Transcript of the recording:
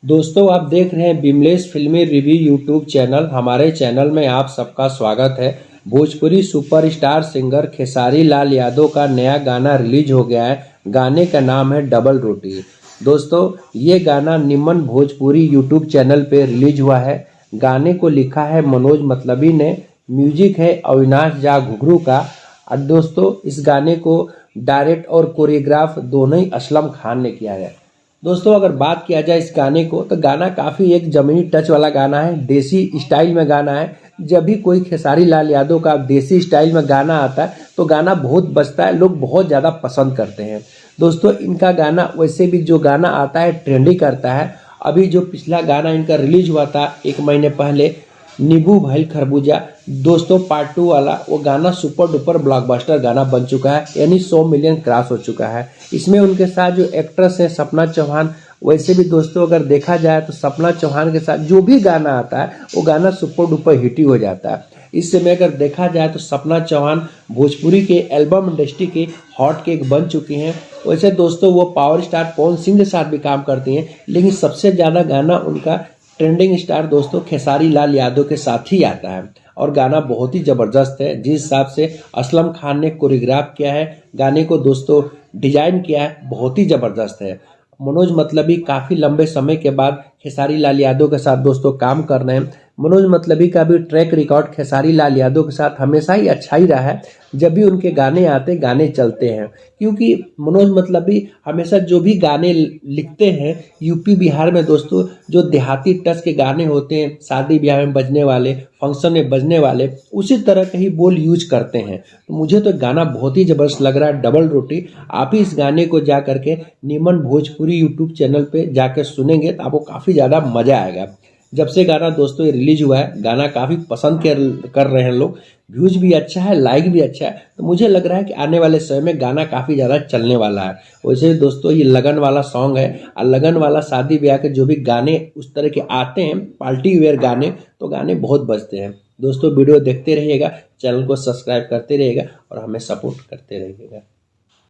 दोस्तों आप देख रहे हैं बिमलेश फिल्मी रिव्यू यूट्यूब चैनल। हमारे चैनल में आप सबका स्वागत है। भोजपुरी सुपरस्टार सिंगर खेसारी लाल यादव का नया गाना रिलीज हो गया है। गाने का नाम है डबल रोटी। दोस्तों ये गाना निमन भोजपुरी यूट्यूब चैनल पे रिलीज हुआ है। गाने को लिखा है मनोज मतलबी ने, म्यूजिक है अविनाश झा घुघरू का। और दोस्तों इस गाने को डायरेक्ट और कोरियोग्राफ दोनों ही असलम खान ने किया है। दोस्तों अगर बात किया जाए इस गाने को तो गाना काफ़ी एक जमीनी टच वाला गाना है, देसी स्टाइल में गाना है। जब भी कोई खेसारी लाल यादव का देसी स्टाइल में गाना आता है तो गाना बहुत बजता है, लोग बहुत ज़्यादा पसंद करते हैं। दोस्तों इनका गाना वैसे भी जो गाना आता है ट्रेंडी करता है। अभी जो पिछला गाना इनका रिलीज हुआ था 1 महीने पहले, नींबू भइल खरबूजा, दोस्तों पार्ट 2 वाला, वो गाना सुपर डुपर ब्लॉकबस्टर गाना बन चुका है, यानी 100 मिलियन क्रॉस हो चुका है। इसमें उनके साथ जो एक्ट्रेस है सपना चौहान, वैसे भी दोस्तों अगर देखा जाए तो सपना चौहान के साथ जो भी गाना आता है वो गाना सुपर डुपर हिट ही हो जाता है। इस समय अगर देखा जाए तो सपना चौहान भोजपुरी के एल्बम इंडस्ट्री के हॉट केक बन चुकी हैं। वैसे दोस्तों वो पावर स्टार पवन सिंह के साथ भी काम करती हैं, लेकिन सबसे ज़्यादा गाना उनका ट्रेंडिंग स्टार दोस्तों खेसारी लाल यादव के साथ ही आता है। और गाना बहुत ही ज़बरदस्त है। जिस हिसाब से असलम खान ने कोरियोग्राफ किया है गाने को, दोस्तों डिजाइन किया है, बहुत ही ज़बरदस्त है। मनोज मतलबी काफ़ी लंबे समय के बाद खेसारी लाल यादव के साथ दोस्तों काम कर रहे हैं। मनोज मतलबी का भी ट्रैक रिकॉर्ड खेसारी लाल यादव के साथ हमेशा ही अच्छा ही रहा है। जब भी उनके गाने आते गाने चलते हैं, क्योंकि मनोज मतलबी हमेशा जो भी गाने लिखते हैं यूपी बिहार में दोस्तों, जो देहाती टच के गाने होते हैं, शादी ब्याह में बजने वाले, फंक्शन में बजने वाले, उसी तरह के ही बोल यूज करते हैं। तो मुझे तो गाना बहुत ही जबरदस्त लग रहा है डबल रोटी। आप ही इस गाने को जा करके निमन भोजपुरी यूट्यूब चैनल पे जाकर सुनेंगे तो आपको काफ़ी ज़्यादा मज़ा आएगा। जब से गाना दोस्तों ये रिलीज हुआ है गाना काफ़ी पसंद कर रहे हैं लोग, व्यूज भी अच्छा है, लाइक भी अच्छा है। तो मुझे लग रहा है कि आने वाले समय में गाना काफ़ी ज़्यादा चलने वाला है। वैसे दोस्तों ये लगन वाला सॉन्ग है, और लगन वाला शादी ब्याह के जो भी गाने उस तरह के आते हैं पार्टी वेयर गाने, तो गाने बहुत बजते हैं। दोस्तों वीडियो देखते रहिएगा, चैनल को सब्सक्राइब करते रहिएगा और हमें सपोर्ट करते रहिएगा।